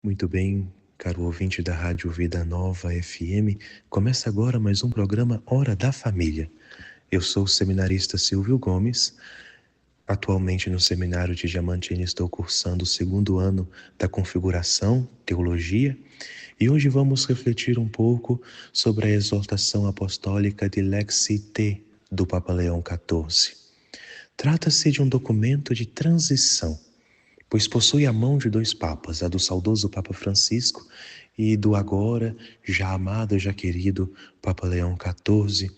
Muito bem, caro ouvinte da Rádio Vida Nova FM, começa agora mais um programa Hora da Família. Eu sou o seminarista Silvio Gomes, atualmente no Seminário de Diamantina estou cursando o segundo ano da Configuração, Teologia, e hoje vamos refletir um pouco sobre a exortação apostólica de Lexi T, do Papa Leão XIV. Trata-se de um documento de transição, pois possui a mão de dois papas, a do saudoso Papa Francisco e do agora já amado, já querido Papa Leão XIV,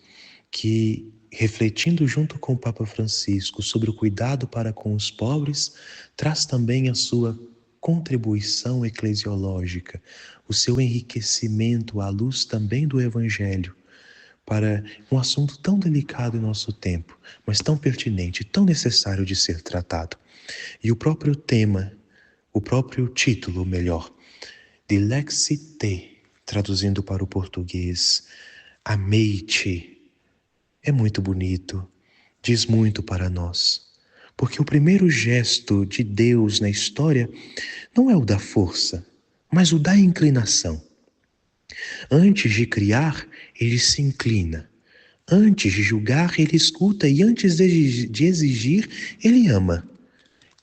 que, refletindo junto com o Papa Francisco sobre o cuidado para com os pobres, traz também a sua contribuição eclesiológica, o seu enriquecimento à luz também do Evangelho, para um assunto tão delicado em nosso tempo, mas tão pertinente, tão necessário de ser tratado. E o próprio tema, o próprio título, melhor, de Lexi Te, traduzindo para o português, Amei-te, é muito bonito, diz muito para nós. Porque o primeiro gesto de Deus na história não é o da força, mas o da inclinação. Antes de criar, ele se inclina. Antes de julgar, ele escuta, e antes de exigir, ele ama.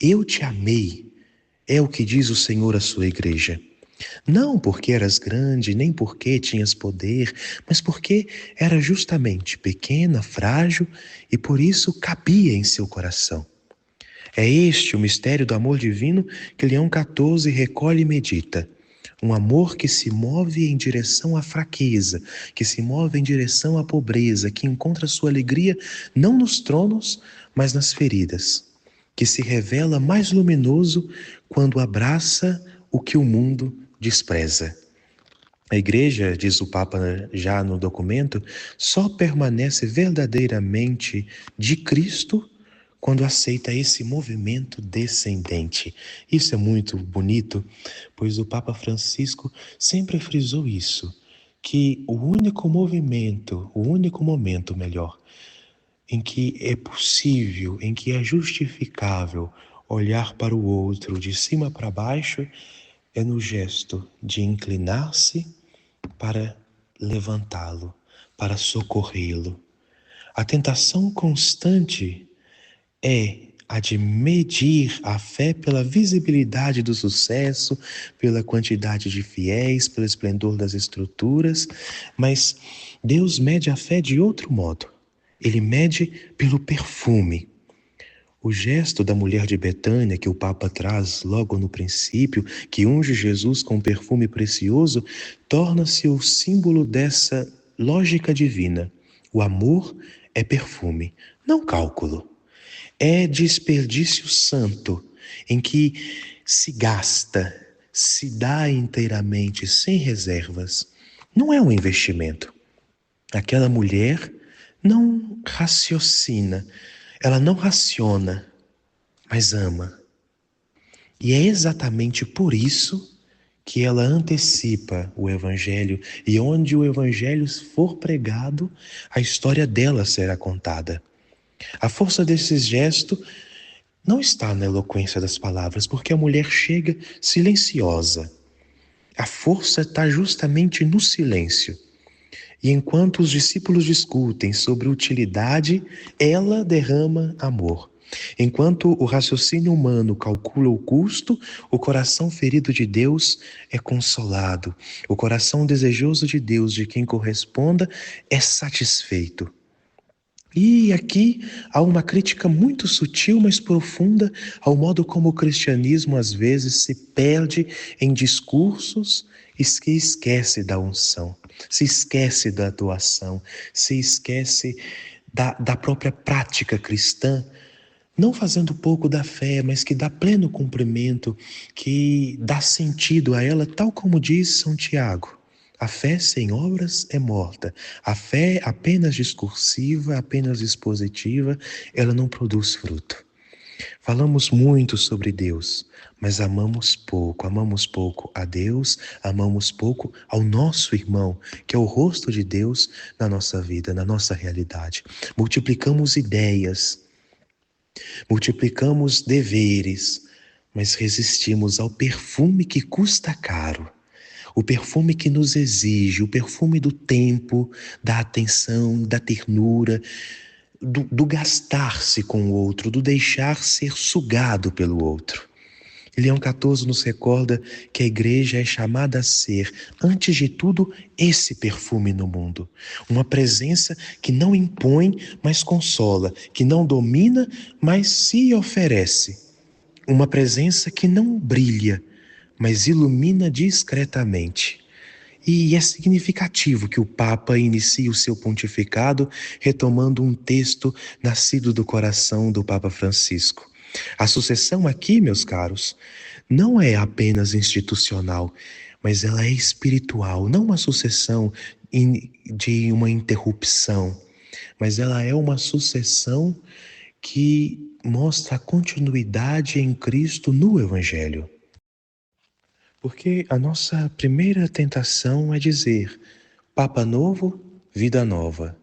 Eu te amei, é o que diz o Senhor à sua igreja. Não porque eras grande, nem porque tinhas poder, mas porque era justamente pequena, frágil e por isso cabia em seu coração. É este o mistério do amor divino que Leão XIV recolhe e medita. Um amor que se move em direção à fraqueza, que se move em direção à pobreza, que encontra sua alegria não nos tronos, mas nas feridas, que se revela mais luminoso quando abraça o que o mundo despreza. A igreja, diz o Papa já no documento, só permanece verdadeiramente de Cristo quando aceita esse movimento descendente. Isso é muito bonito, pois o Papa Francisco sempre frisou isso, que o único momento melhor, em que é possível, em que é justificável olhar para o outro de cima para baixo, é no gesto de inclinar-se para levantá-lo, para socorrê-lo. A tentação constante é a de medir a fé pela visibilidade do sucesso, pela quantidade de fiéis, pelo esplendor das estruturas, mas Deus mede a fé de outro modo. Ele mede pelo perfume. O gesto da mulher de Betânia, que o Papa traz logo no princípio, que unge Jesus com perfume precioso, torna-se o símbolo dessa lógica divina. O amor é perfume, não cálculo. É desperdício santo, em que se gasta, se dá inteiramente, sem reservas. Não é um investimento. Aquela mulher não raciocina, ela não raciona, mas ama. E é exatamente por isso que ela antecipa o Evangelho, e onde o Evangelho for pregado, a história dela será contada. A força desse gesto não está na eloquência das palavras, porque a mulher chega silenciosa. A força está justamente no silêncio. E enquanto os discípulos discutem sobre utilidade, ela derrama amor. Enquanto o raciocínio humano calcula o custo, o coração ferido de Deus é consolado. O coração desejoso de Deus, de quem corresponda, é satisfeito. E aqui há uma crítica muito sutil, mas profunda, ao modo como o cristianismo às vezes se perde em discursos e se esquece da unção, se esquece da doação, se esquece da própria prática cristã, não fazendo pouco da fé, mas que dá pleno cumprimento, que dá sentido a ela, tal como diz São Tiago. A fé sem obras é morta. A fé apenas discursiva, apenas expositiva, ela não produz fruto. Falamos muito sobre Deus, mas amamos pouco a Deus, amamos pouco ao nosso irmão, que é o rosto de Deus na nossa vida, na nossa realidade. Multiplicamos ideias, multiplicamos deveres, mas resistimos ao perfume que custa caro, o perfume que nos exige, o perfume do tempo, da atenção, da ternura, do gastar-se com o outro, do deixar ser sugado pelo outro. E Leão XIV nos recorda que a igreja é chamada a ser, antes de tudo, esse perfume no mundo. Uma presença que não impõe, mas consola, que não domina, mas se oferece. Uma presença que não brilha, mas ilumina discretamente. E é significativo que o Papa inicie o seu pontificado retomando um texto nascido do coração do Papa Francisco. A sucessão aqui, meus caros, não é apenas institucional, mas ela é espiritual, não uma sucessão de uma interrupção, mas ela é uma sucessão que mostra a continuidade em Cristo no Evangelho. Porque a nossa primeira tentação é dizer: Papa novo, vida nova.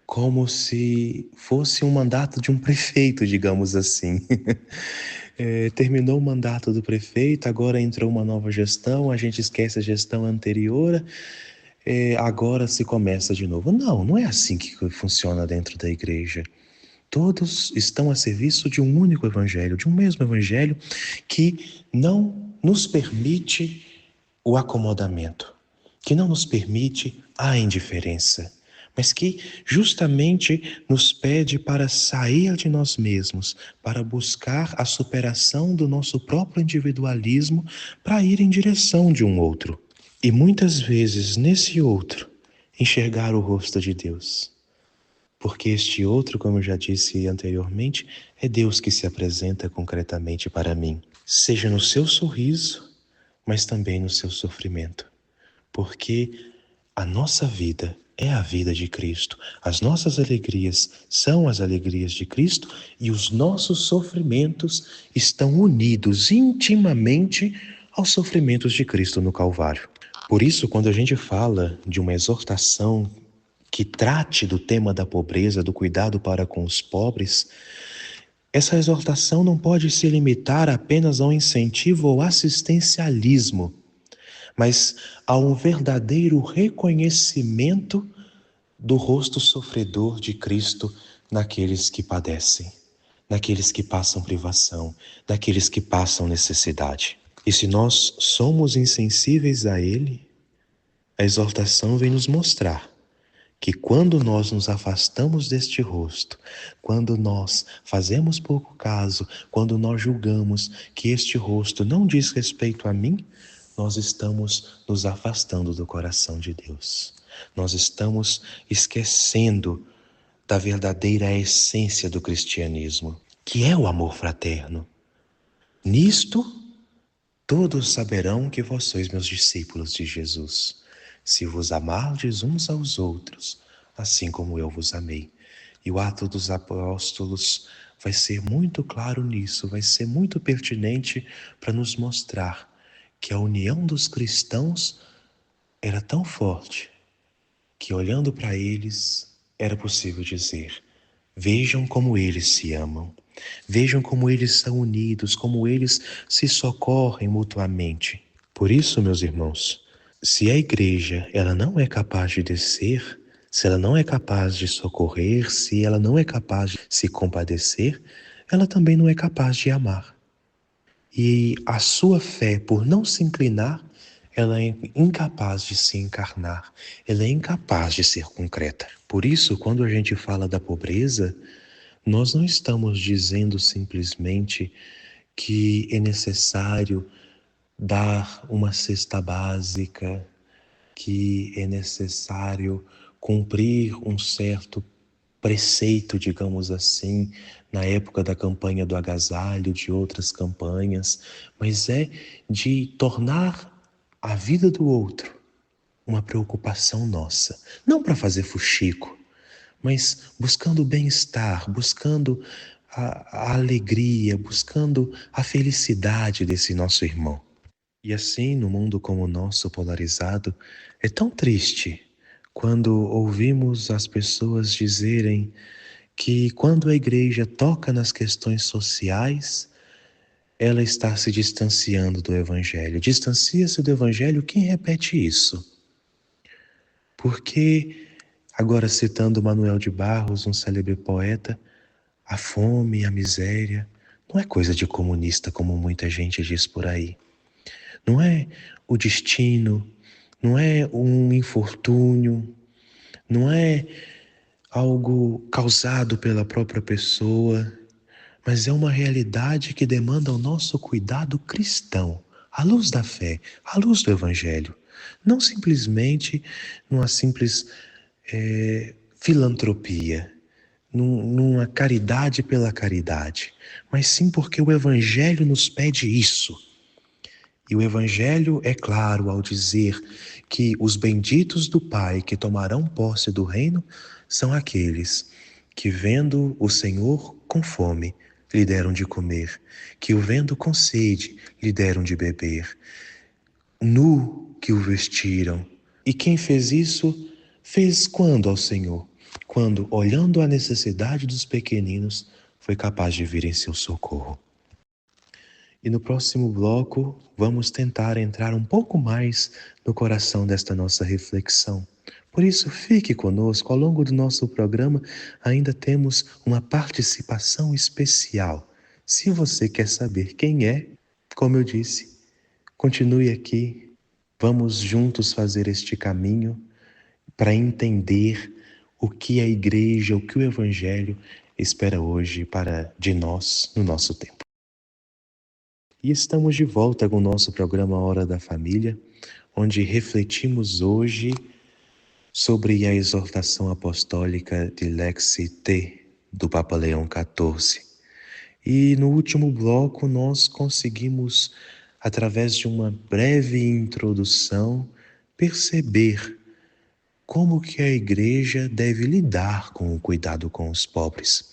Como se fosse um mandato de um prefeito, digamos assim. Terminou o mandato do prefeito, agora entrou uma nova gestão, a gente esquece a gestão anterior, agora se começa de novo. Não, não é assim que funciona dentro da igreja. Todos estão a serviço de um único evangelho, de um mesmo evangelho que não nos permite o acomodamento, que não nos permite a indiferença, mas que justamente nos pede para sair de nós mesmos, para buscar a superação do nosso próprio individualismo, para ir em direção de um outro. E muitas vezes, nesse outro, enxergar o rosto de Deus. Porque este outro, como eu já disse anteriormente, é Deus que se apresenta concretamente para mim, seja no seu sorriso, mas também no seu sofrimento. Porque a nossa vida é a vida de Cristo, as nossas alegrias são as alegrias de Cristo e os nossos sofrimentos estão unidos intimamente aos sofrimentos de Cristo no Calvário. Por isso, quando a gente fala de uma exortação que trate do tema da pobreza, do cuidado para com os pobres, essa exortação não pode se limitar apenas ao incentivo ou assistencialismo, mas a um verdadeiro reconhecimento do rosto sofredor de Cristo naqueles que padecem, naqueles que passam privação, naqueles que passam necessidade. E se nós somos insensíveis a Ele, a exortação vem nos mostrar que quando nós nos afastamos deste rosto, quando nós fazemos pouco caso, quando nós julgamos que este rosto não diz respeito a mim, nós estamos nos afastando do coração de Deus. Nós estamos esquecendo da verdadeira essência do cristianismo, que é o amor fraterno. Nisto, todos saberão que vós sois meus discípulos de Jesus, se vos amardes uns aos outros, assim como eu vos amei. E o Atos dos Apóstolos vai ser muito claro nisso, vai ser muito pertinente para nos mostrar que a união dos cristãos era tão forte que, olhando para eles, era possível dizer: vejam como eles se amam, vejam como eles são unidos, como eles se socorrem mutuamente. Por isso, meus irmãos, se a igreja ela não é capaz de descer, se ela não é capaz de socorrer, se ela não é capaz de se compadecer, ela também não é capaz de amar. E a sua fé, por não se inclinar, ela é incapaz de se encarnar, ela é incapaz de ser concreta. Por isso, quando a gente fala da pobreza, nós não estamos dizendo simplesmente que é necessário dar uma cesta básica, que é necessário cumprir um certo preceito, digamos assim, na época da campanha do agasalho, de outras campanhas, mas é de tornar a vida do outro uma preocupação nossa, não para fazer fuxico, mas buscando o bem-estar, buscando a alegria, buscando a felicidade desse nosso irmão. E assim, no mundo como o nosso, polarizado, é tão triste quando ouvimos as pessoas dizerem que quando a igreja toca nas questões sociais, ela está se distanciando do Evangelho. Distancia-se do Evangelho quem repete isso. Porque, agora citando Manuel de Barros, um célebre poeta, a fome, a miséria, não é coisa de comunista como muita gente diz por aí. Não é o destino, não é um infortúnio, não é algo causado pela própria pessoa, mas é uma realidade que demanda o nosso cuidado cristão, à luz da fé, à luz do Evangelho. Não simplesmente numa simples filantropia, numa caridade pela caridade, mas sim porque o Evangelho nos pede isso. E o Evangelho é claro ao dizer que os benditos do Pai que tomarão posse do reino são aqueles que, vendo o Senhor com fome, lhe deram de comer, que o vendo com sede, lhe deram de beber, nu que o vestiram. E quem fez isso, fez quando ao Senhor? Quando, olhando a necessidade dos pequeninos, foi capaz de vir em seu socorro. E no próximo bloco, vamos tentar entrar um pouco mais no coração desta nossa reflexão. Por isso, fique conosco. Ao longo do nosso programa, ainda temos uma participação especial. Se você quer saber quem é, como eu disse, continue aqui. Vamos juntos fazer este caminho para entender o que a igreja, o que o Evangelho espera hoje de nós no nosso tempo. E estamos de volta com o nosso programa Hora da Família, onde refletimos hoje sobre a exortação apostólica de Lexi T, do Papa Leão XIV. E no último bloco nós conseguimos, através de uma breve introdução, perceber como que a igreja deve lidar com o cuidado com os pobres.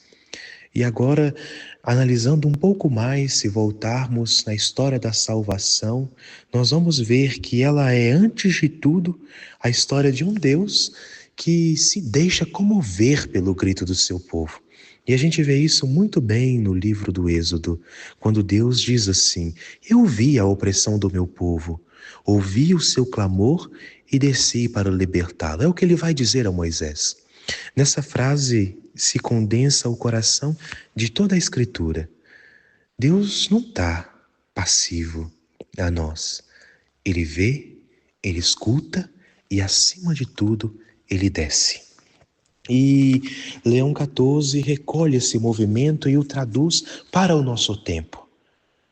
E agora, analisando um pouco mais, se voltarmos na história da salvação, nós vamos ver que ela é, antes de tudo, a história de um Deus que se deixa comover pelo grito do seu povo. E a gente vê isso muito bem no livro do Êxodo, quando Deus diz assim: eu vi a opressão do meu povo, ouvi o seu clamor e desci para libertá-lo. É o que ele vai dizer a Moisés. Nessa frase se condensa o coração de toda a Escritura. Deus não está passivo a nós. Ele vê, ele escuta e, acima de tudo, ele desce. E Leão XIV recolhe esse movimento e o traduz para o nosso tempo.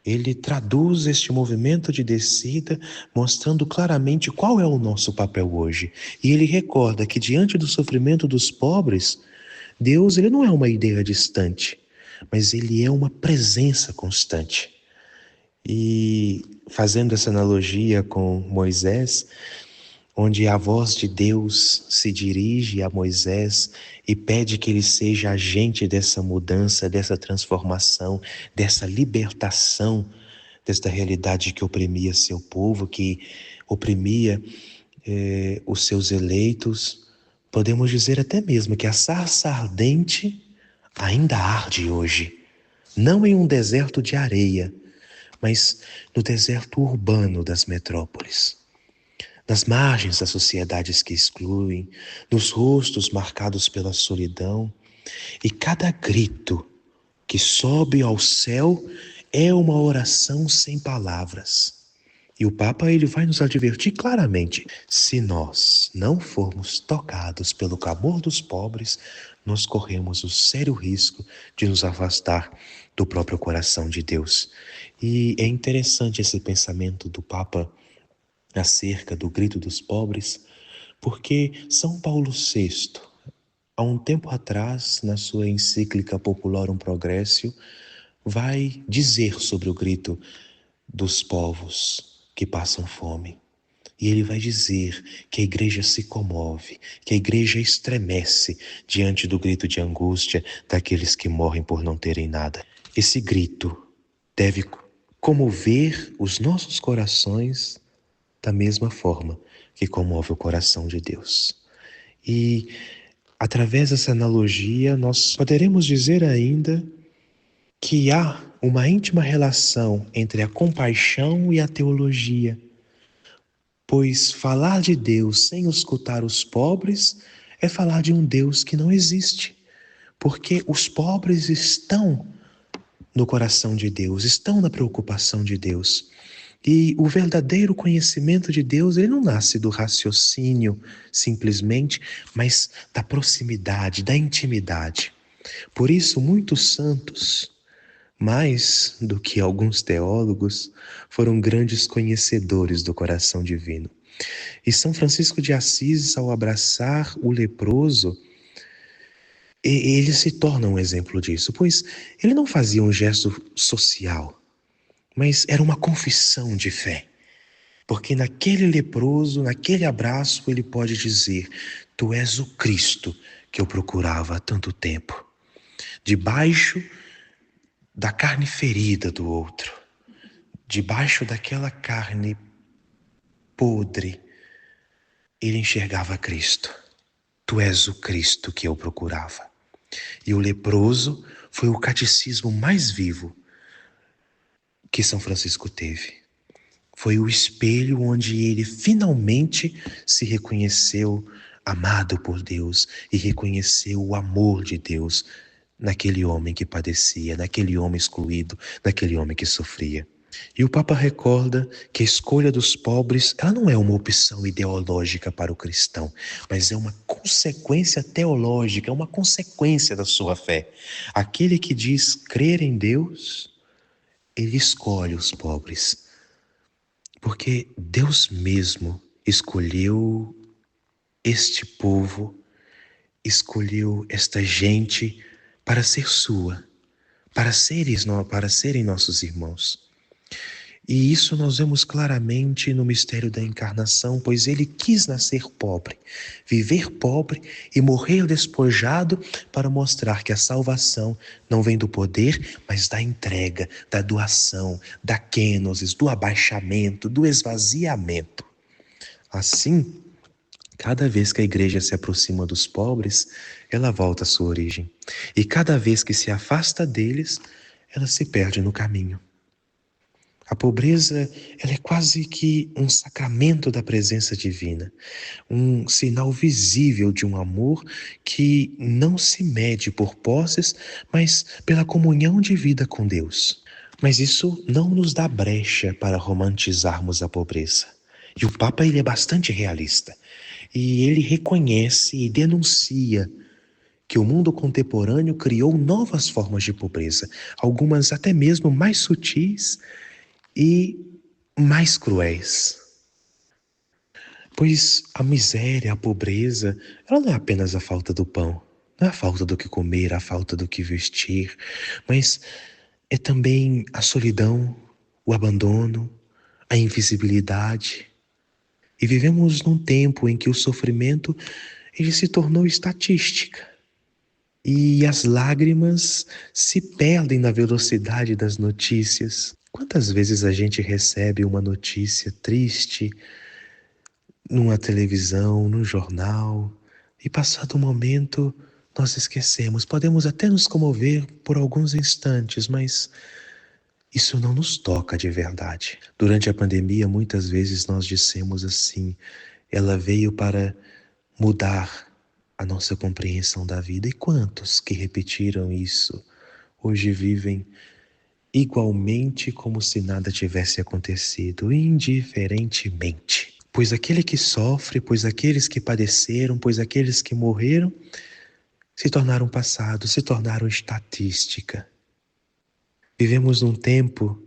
Ele traduz este movimento de descida, mostrando claramente qual é o nosso papel hoje. E ele recorda que, diante do sofrimento dos pobres, Deus, ele não é uma ideia distante, mas ele é uma presença constante. E fazendo essa analogia com Moisés, onde a voz de Deus se dirige a Moisés e pede que ele seja agente dessa mudança, dessa transformação, dessa libertação, desta realidade que oprimia seu povo, que oprimia os seus eleitos. Podemos dizer até mesmo que a sarça ardente ainda arde hoje, não em um deserto de areia, mas no deserto urbano das metrópoles. Nas margens das sociedades que excluem, nos rostos marcados pela solidão, e cada grito que sobe ao céu é uma oração sem palavras. E o Papa, ele vai nos advertir claramente: se nós não formos tocados pelo clamor dos pobres, nós corremos o sério risco de nos afastar do próprio coração de Deus. E é interessante esse pensamento do Papa acerca do grito dos pobres, porque São Paulo VI, há um tempo atrás, na sua encíclica Populorum Progressio, vai dizer sobre o grito dos povos que passam fome. E ele vai dizer que a igreja se comove, que a igreja estremece diante do grito de angústia daqueles que morrem por não terem nada. Esse grito deve comover os nossos corações da mesma forma que comove o coração de Deus. E, através dessa analogia, nós poderemos dizer ainda que há uma íntima relação entre a compaixão e a teologia, pois falar de Deus sem escutar os pobres é falar de um Deus que não existe, porque os pobres estão no coração de Deus, estão na preocupação de Deus. E o verdadeiro conhecimento de Deus, ele não nasce do raciocínio simplesmente, mas da proximidade, da intimidade. Por isso, muitos santos, mais do que alguns teólogos, foram grandes conhecedores do coração divino. E São Francisco de Assis, ao abraçar o leproso, ele se torna um exemplo disso, pois ele não fazia um gesto social, mas era uma confissão de fé. Porque naquele leproso, naquele abraço, ele pode dizer: Tu és o Cristo que eu procurava há tanto tempo. Debaixo da carne ferida do outro, debaixo daquela carne podre, ele enxergava Cristo. Tu és o Cristo que eu procurava. E o leproso foi o catecismo mais vivo que São Francisco teve. Foi o espelho onde ele finalmente se reconheceu amado por Deus e reconheceu o amor de Deus naquele homem que padecia, naquele homem excluído, naquele homem que sofria. E o Papa recorda que a escolha dos pobres, ela não é uma opção ideológica para o cristão, mas é uma consequência teológica, é uma consequência da sua fé. Aquele que diz crer em Deus, ele escolhe os pobres, porque Deus mesmo escolheu este povo, escolheu esta gente para ser sua, para serem nossos irmãos. E isso nós vemos claramente no mistério da encarnação, pois ele quis nascer pobre, viver pobre e morrer despojado para mostrar que a salvação não vem do poder, mas da entrega, da doação, da kenosis, do abaixamento, do esvaziamento. Assim, cada vez que a igreja se aproxima dos pobres, ela volta à sua origem. E cada vez que se afasta deles, ela se perde no caminho. A pobreza, ela é quase que um sacramento da presença divina, um sinal visível de um amor que não se mede por posses, mas pela comunhão de vida com Deus. Mas isso não nos dá brecha para romantizarmos a pobreza. E o Papa, ele é bastante realista. E ele reconhece e denuncia que o mundo contemporâneo criou novas formas de pobreza, algumas até mesmo mais sutis e mais cruéis. Pois a miséria, a pobreza, ela não é apenas a falta do pão, não é a falta do que comer, a falta do que vestir, mas é também a solidão, o abandono, a invisibilidade. E vivemos num tempo em que o sofrimento ele se tornou estatística. E as lágrimas se perdem na velocidade das notícias. Quantas vezes a gente recebe uma notícia triste numa televisão, num jornal, e passado um momento nós esquecemos. Podemos até nos comover por alguns instantes, mas isso não nos toca de verdade. Durante a pandemia, muitas vezes nós dissemos assim: ela veio para mudar a nossa compreensão da vida. E quantos que repetiram isso hoje vivem igualmente como se nada tivesse acontecido, indiferentemente? Pois aquele que sofre, pois aqueles que padeceram, pois aqueles que morreram, se tornaram passado, se tornaram estatística. Vivemos num tempo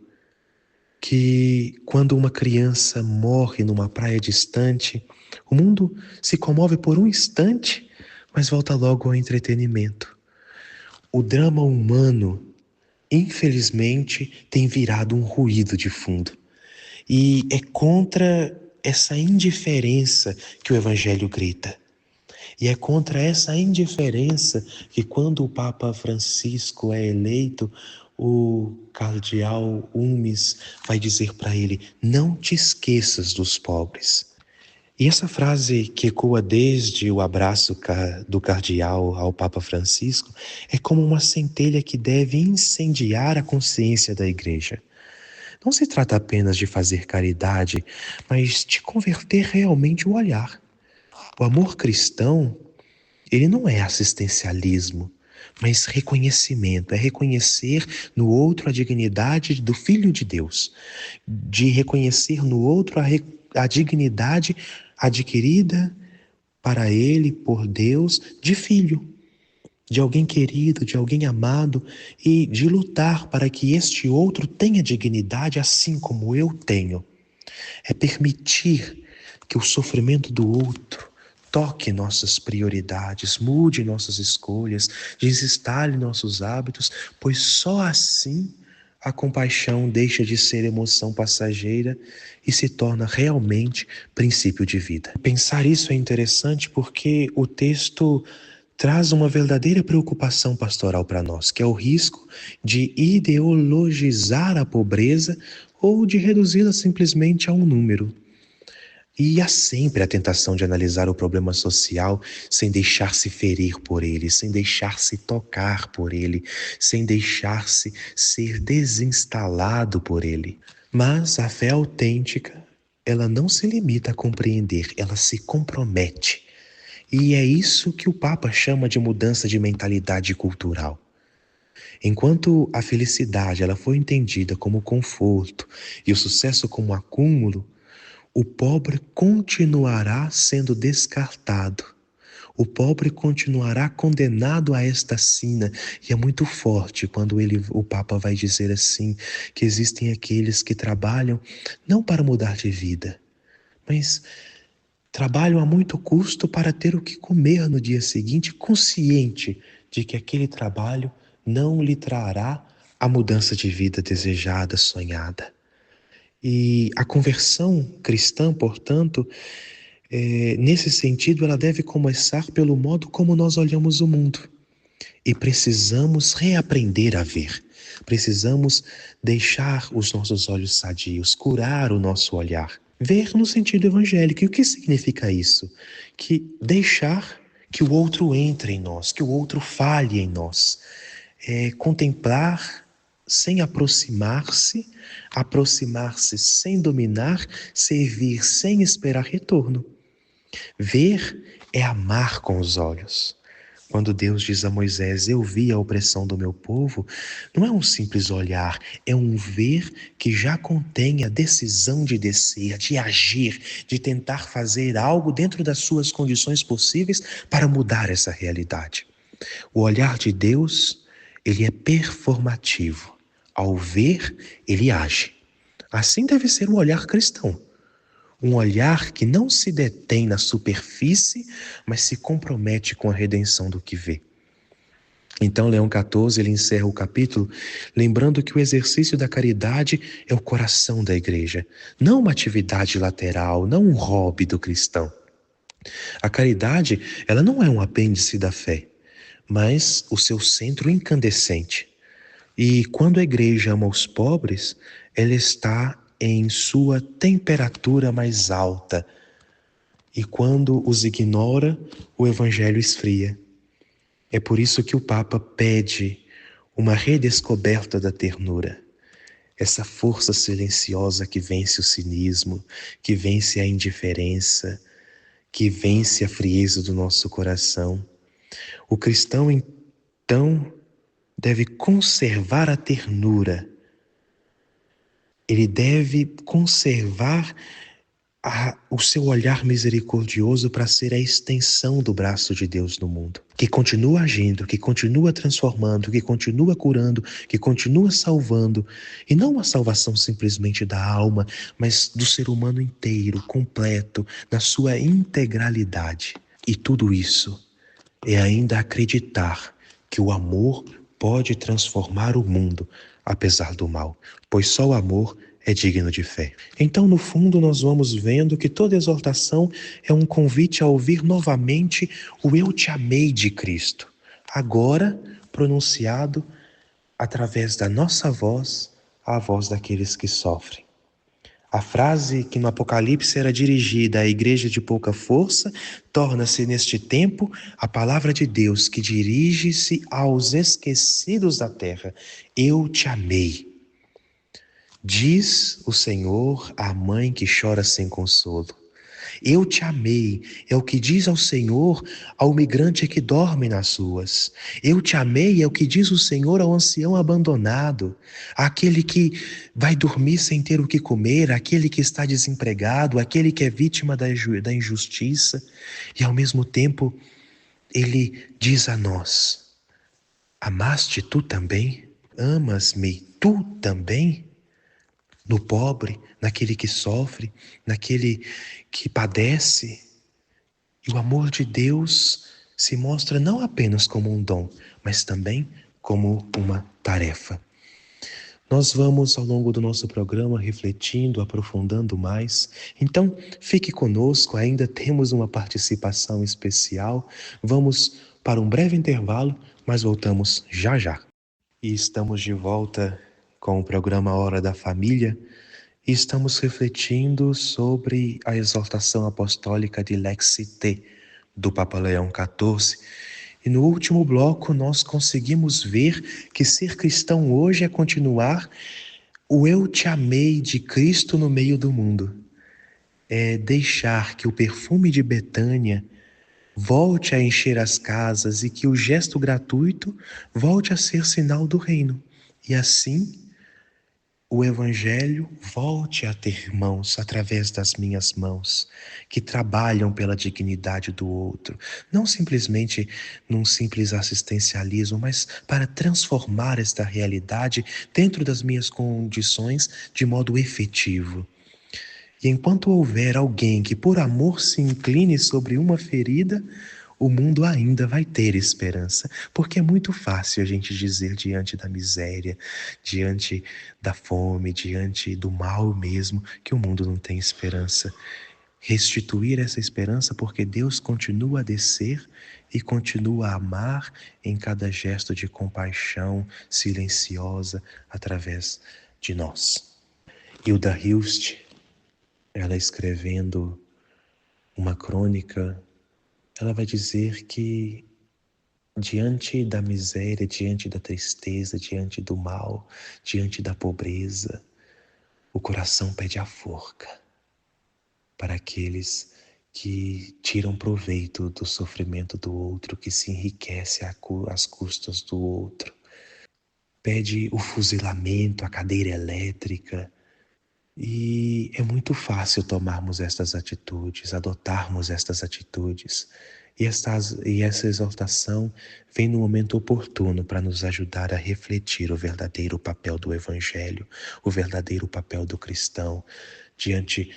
que, quando uma criança morre numa praia distante, o mundo se comove por um instante, mas volta logo ao entretenimento. O drama humano, infelizmente, tem virado um ruído de fundo. E é contra essa indiferença que o Evangelho grita. E é contra essa indiferença que, quando o Papa Francisco é eleito, o cardeal Umes vai dizer para ele: não te esqueças dos pobres. E essa frase que ecoa desde o abraço do cardeal ao Papa Francisco é como uma centelha que deve incendiar a consciência da Igreja. Não se trata apenas de fazer caridade, mas de converter realmente o olhar. O amor cristão, ele não é assistencialismo, mas reconhecimento, é reconhecer no outro a dignidade do Filho de Deus, de reconhecer no outro a dignidade adquirida para ele por Deus de filho, de alguém querido, de alguém amado, e de lutar para que este outro tenha dignidade assim como eu tenho. É permitir que o sofrimento do outro toque nossas prioridades, mude nossas escolhas, desinstale nossos hábitos, pois só assim a compaixão deixa de ser emoção passageira e se torna realmente princípio de vida. Pensar isso é interessante porque o texto traz uma verdadeira preocupação pastoral para nós, que é o risco de ideologizar a pobreza ou de reduzi-la simplesmente a um número. E há sempre a tentação de analisar o problema social sem deixar-se ferir por ele, sem deixar-se tocar por ele, sem deixar-se ser desinstalado por ele. Mas a fé autêntica, ela não se limita a compreender, ela se compromete. E é isso que o Papa chama de mudança de mentalidade cultural. Enquanto a felicidade ela foi entendida como conforto e o sucesso como acúmulo, o pobre continuará sendo descartado. O pobre continuará condenado a esta sina. E é muito forte quando o Papa vai dizer assim, que existem aqueles que trabalham não para mudar de vida, mas trabalham a muito custo para ter o que comer no dia seguinte, consciente de que aquele trabalho não lhe trará a mudança de vida desejada, sonhada. E a conversão cristã, portanto, nesse sentido, ela deve começar pelo modo como nós olhamos o mundo. E precisamos reaprender a ver. Precisamos deixar os nossos olhos sadios, curar o nosso olhar. Ver no sentido evangélico. E o que significa isso? Que deixar que o outro entre em nós, que o outro fale em nós. Contemplar sem aproximar-se, aproximar-se sem dominar, servir sem esperar retorno. Ver é amar com os olhos. Quando Deus diz a Moisés, eu vi a opressão do meu povo, não é um simples olhar, é um ver que já contém a decisão de descer, de agir, de tentar fazer algo dentro das suas condições possíveis para mudar essa realidade. O olhar de Deus, ele é performativo. Ao ver, ele age. Assim deve ser o olhar cristão. Um olhar que não se detém na superfície, mas se compromete com a redenção do que vê. Então, Leão XIV, ele encerra o capítulo lembrando que o exercício da caridade é o coração da igreja, não uma atividade lateral, não um hobby do cristão. A caridade, ela não é um apêndice da fé, mas o seu centro incandescente. E quando a igreja ama os pobres, ela está em sua temperatura mais alta. E quando os ignora, o evangelho esfria. É por isso que o Papa pede uma redescoberta da ternura. Essa força silenciosa que vence o cinismo, que vence a indiferença, que vence a frieza do nosso coração. O cristão, então, deve conservar a ternura. Ele deve conservar o seu olhar misericordioso para ser a extensão do braço de Deus no mundo, que continua agindo, que continua transformando, que continua curando, que continua salvando, e não uma salvação simplesmente da alma, mas do ser humano inteiro, completo, na sua integralidade. E tudo isso é ainda acreditar que o amor pode transformar o mundo, apesar do mal, pois só o amor é digno de fé. Então, no fundo, nós vamos vendo que toda exortação é um convite a ouvir novamente o Eu te amei de Cristo, agora pronunciado através da nossa voz, a voz daqueles que sofrem. A frase que no Apocalipse era dirigida à igreja de pouca força, torna-se neste tempo a palavra de Deus que dirige-se aos esquecidos da terra. Eu te amei. Diz o Senhor à mãe que chora sem consolo. Eu te amei, é o que diz ao Senhor ao migrante que dorme nas ruas. Eu te amei, é o que diz o Senhor ao ancião abandonado, àquele que vai dormir sem ter o que comer, àquele que está desempregado, àquele que é vítima da injustiça. E ao mesmo tempo, ele diz a nós: amaste tu também? Amas-me tu também? No pobre, naquele que sofre, naquele que padece. E o amor de Deus se mostra não apenas como um dom, mas também como uma tarefa. Nós vamos, ao longo do nosso programa, refletindo, aprofundando mais. Então, fique conosco, ainda temos uma participação especial. Vamos para um breve intervalo, mas voltamos já já. E estamos de volta com o programa Hora da Família. E estamos refletindo sobre a exortação apostólica de Lexite, do Papa Leão XIV. E no último bloco nós conseguimos ver que ser cristão hoje é continuar o eu te amei de Cristo no meio do mundo. É deixar que o perfume de Betânia volte a encher as casas e que o gesto gratuito volte a ser sinal do reino. E assim o Evangelho volte a ter mãos através das minhas mãos, que trabalham pela dignidade do outro, não simplesmente num simples assistencialismo, mas para transformar esta realidade dentro das minhas condições de modo efetivo. E enquanto houver alguém que por amor se incline sobre uma ferida, o mundo ainda vai ter esperança, porque é muito fácil a gente dizer diante da miséria, diante da fome, diante do mal mesmo, que o mundo não tem esperança. Restituir essa esperança porque Deus continua a descer e continua a amar em cada gesto de compaixão silenciosa através de nós. Hilda Hilst, ela escrevendo uma crônica, ela vai dizer que diante da miséria, diante da tristeza, diante do mal, diante da pobreza, o coração pede a forca para aqueles que tiram proveito do sofrimento do outro, que se enriquece às custas do outro. Pede o fuzilamento, a cadeira elétrica. E é muito fácil tomarmos estas atitudes, adotarmos estas atitudes. E essa exortação vem no momento oportuno para nos ajudar a refletir o verdadeiro papel do Evangelho, o verdadeiro papel do cristão diante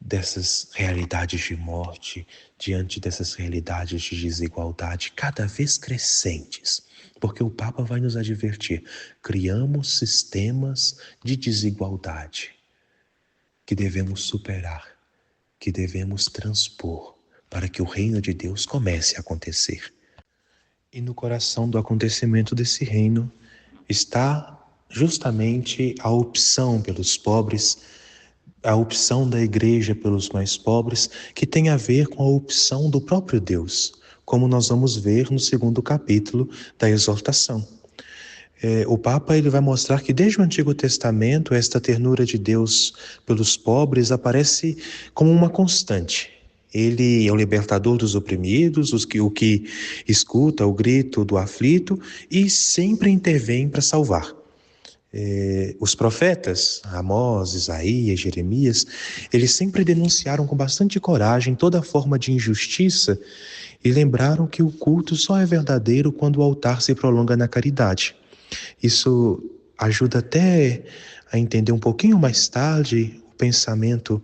dessas realidades de morte, diante dessas realidades de desigualdade cada vez crescentes. Porque o Papa vai nos advertir: criamos sistemas de desigualdade que devemos superar, que devemos transpor para que o reino de Deus comece a acontecer. E no coração do acontecimento desse reino está justamente a opção pelos pobres, a opção da igreja pelos mais pobres, que tem a ver com a opção do próprio Deus, como nós vamos ver no segundo capítulo da exortação. O Papa ele vai mostrar que desde o Antigo Testamento esta ternura de Deus pelos pobres aparece como uma constante. Ele é o libertador dos oprimidos, o que escuta o grito do aflito e sempre intervém para salvar. Os profetas, Amós, Isaías, Jeremias, eles sempre denunciaram com bastante coragem toda forma de injustiça e lembraram que o culto só é verdadeiro quando o altar se prolonga na caridade. Isso ajuda até a entender um pouquinho mais tarde o pensamento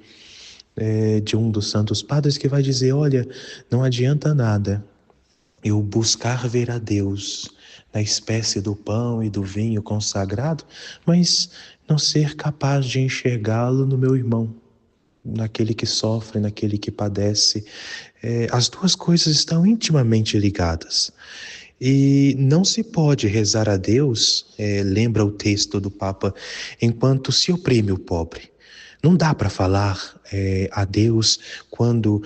de um dos santos padres que vai dizer: olha, não adianta nada eu buscar ver a Deus na espécie do pão e do vinho consagrado, mas não ser capaz de enxergá-lo no meu irmão, naquele que sofre, naquele que padece. As duas coisas estão intimamente ligadas. E não se pode rezar a Deus, lembra o texto do Papa, enquanto se oprime o pobre. Não dá para falar a Deus quando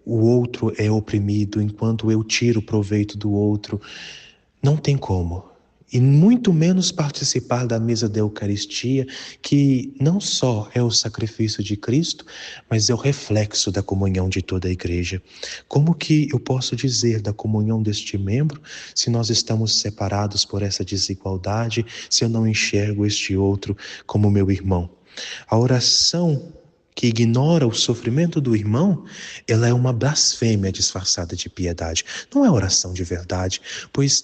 o outro é oprimido, enquanto eu tiro proveito do outro. Não tem como. E muito menos participar da mesa da Eucaristia, que não só é o sacrifício de Cristo, mas é o reflexo da comunhão de toda a Igreja. Como que eu posso dizer da comunhão deste membro se nós estamos separados por essa desigualdade, se eu não enxergo este outro como meu irmão? A oração que ignora o sofrimento do irmão, ela é uma blasfêmia disfarçada de piedade. Não é oração de verdade, pois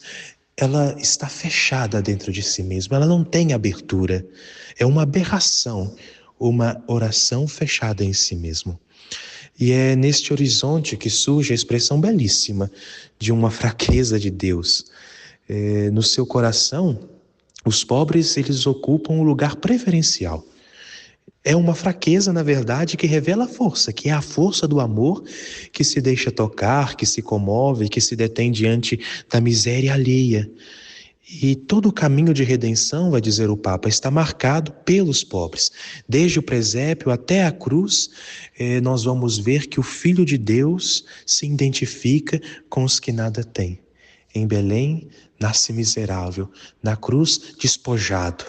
ela está fechada dentro de si mesma, ela não tem abertura. É uma aberração, uma oração fechada em si mesmo. E é neste horizonte que surge a expressão belíssima de uma fraqueza de Deus. No seu coração, os pobres, eles ocupam um lugar preferencial. É uma fraqueza, na verdade, que revela a força, que é a força do amor que se deixa tocar, que se comove, que se detém diante da miséria alheia. E todo o caminho de redenção, vai dizer o Papa, está marcado pelos pobres. Desde o presépio até a cruz, nós vamos ver que o Filho de Deus se identifica com os que nada têm. Em Belém, nasce miserável, na cruz, despojado.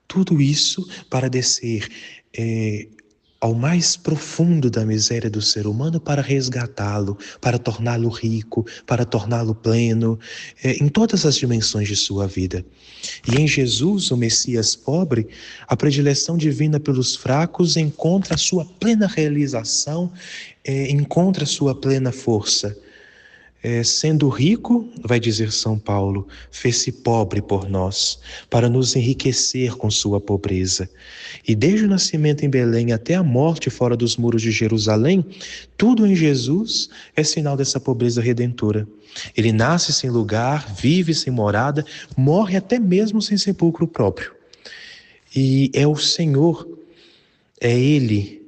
Tudo isso para descer ao mais profundo da miséria do ser humano para resgatá-lo, para torná-lo rico, para torná-lo pleno, em todas as dimensões de sua vida. E em Jesus, o Messias pobre, a predileção divina pelos fracos encontra a sua plena realização, encontra a sua plena força. Sendo rico, vai dizer São Paulo, fez-se pobre por nós, para nos enriquecer com sua pobreza. E desde o nascimento em Belém até a morte fora dos muros de Jerusalém, tudo em Jesus é sinal dessa pobreza redentora. Ele nasce sem lugar, vive sem morada, morre até mesmo sem sepulcro próprio. E é o Senhor, é Ele,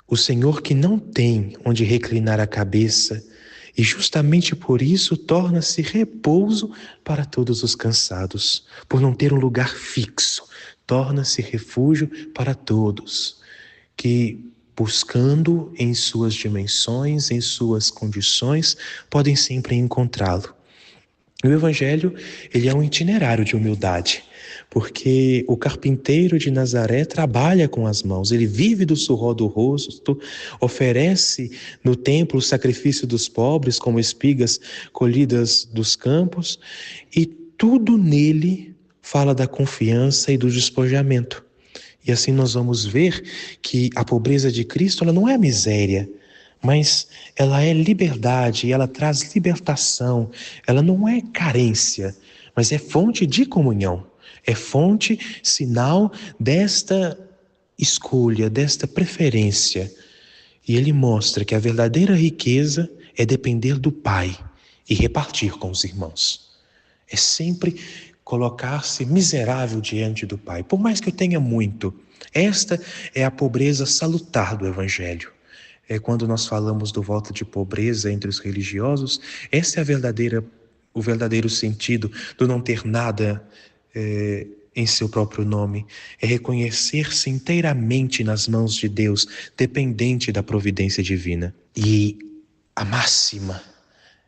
o Senhor que não tem onde reclinar a cabeça, e justamente por isso torna-se repouso para todos os cansados. Por não ter um lugar fixo, torna-se refúgio para todos que, buscando em suas dimensões, em suas condições, podem sempre encontrá-lo. O Evangelho, ele é um itinerário de humildade, porque o carpinteiro de Nazaré trabalha com as mãos, ele vive do suor do rosto, oferece no templo o sacrifício dos pobres como espigas colhidas dos campos, e tudo nele fala da confiança e do despojamento. E assim nós vamos ver que a pobreza de Cristo, ela não é miséria, mas ela é liberdade, ela traz libertação, ela não é carência, mas é fonte de comunhão, é fonte, sinal desta escolha, desta preferência. E ele mostra que a verdadeira riqueza é depender do Pai e repartir com os irmãos. É sempre colocar-se miserável diante do Pai, por mais que eu tenha muito. Esta é a pobreza salutar do Evangelho. Quando nós falamos do voto de pobreza entre os religiosos, essa é o verdadeiro sentido do não ter nada em seu próprio nome. É reconhecer-se inteiramente nas mãos de Deus, dependente da providência divina. E a máxima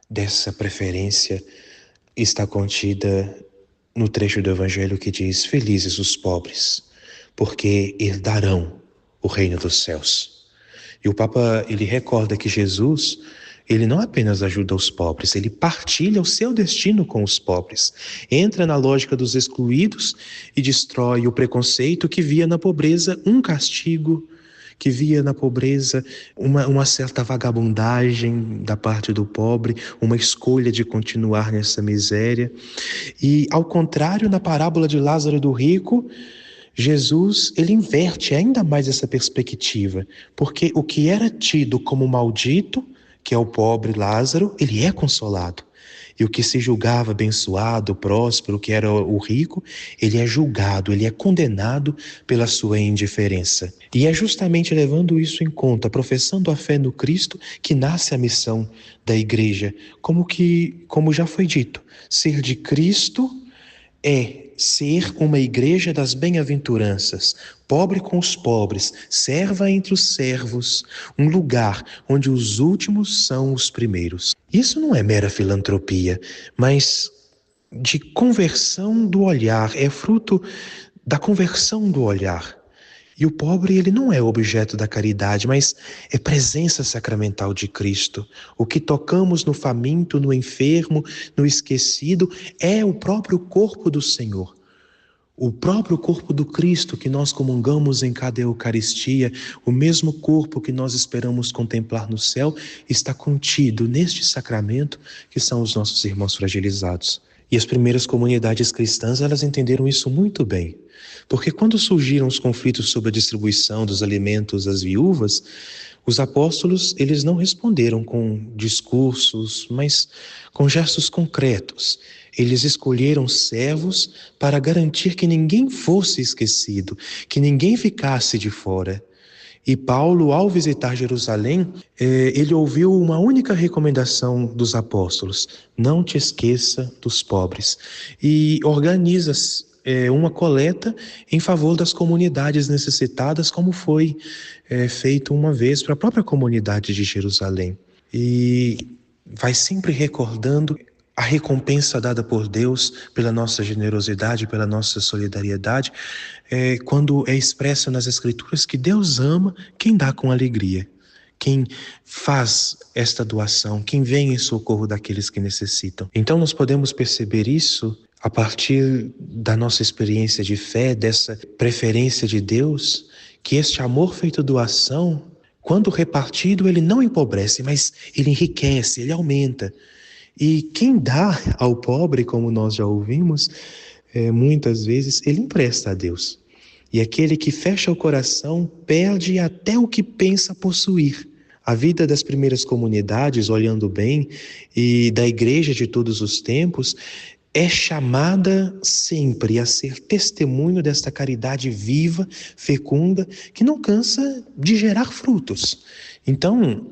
dessa preferência está contida no trecho do Evangelho que diz: felizes os pobres, porque herdarão o reino dos céus. E o Papa, ele recorda que Jesus, ele não apenas ajuda os pobres, ele partilha o seu destino com os pobres. Entra na lógica dos excluídos e destrói o preconceito que via na pobreza um castigo, que via na pobreza uma certa vagabundagem da parte do pobre, uma escolha de continuar nessa miséria. E, ao contrário, na parábola de Lázaro e do rico, Jesus, ele inverte ainda mais essa perspectiva, porque o que era tido como maldito, que é o pobre Lázaro, ele é consolado. E o que se julgava abençoado, próspero, que era o rico, ele é julgado, ele é condenado pela sua indiferença. E é justamente levando isso em conta, professando a fé no Cristo, que nasce a missão da Igreja. Como já foi dito, ser de Cristo é ser uma igreja das bem-aventuranças, pobre com os pobres, serva entre os servos, um lugar onde os últimos são os primeiros. Isso não é mera filantropia, mas de conversão do olhar, é fruto da conversão do olhar. E o pobre, ele não é objeto da caridade, mas é presença sacramental de Cristo. O que tocamos no faminto, no enfermo, no esquecido, é o próprio corpo do Senhor. O próprio corpo do Cristo que nós comungamos em cada Eucaristia, o mesmo corpo que nós esperamos contemplar no céu, está contido neste sacramento que são os nossos irmãos fragilizados. E as primeiras comunidades cristãs, elas entenderam isso muito bem. Porque quando surgiram os conflitos sobre a distribuição dos alimentos às viúvas, os apóstolos, eles não responderam com discursos, mas com gestos concretos. Eles escolheram servos para garantir que ninguém fosse esquecido, que ninguém ficasse de fora. E Paulo, ao visitar Jerusalém, ele ouviu uma única recomendação dos apóstolos: não te esqueça dos pobres. E organiza uma coleta em favor das comunidades necessitadas, como foi feito uma vez para a própria comunidade de Jerusalém. E vai sempre recordando a recompensa dada por Deus pela nossa generosidade, pela nossa solidariedade, quando é expressa nas Escrituras que Deus ama quem dá com alegria, quem faz esta doação, quem vem em socorro daqueles que necessitam. Então nós podemos perceber isso a partir da nossa experiência de fé, dessa preferência de Deus, que este amor feito doação, quando repartido, ele não empobrece, mas ele enriquece, ele aumenta. E quem dá ao pobre, como nós já ouvimos, muitas vezes, ele empresta a Deus. E aquele que fecha o coração perde até o que pensa possuir. A vida das primeiras comunidades, olhando bem, e da igreja de todos os tempos, é chamada sempre a ser testemunho desta caridade viva, fecunda, que não cansa de gerar frutos. Então,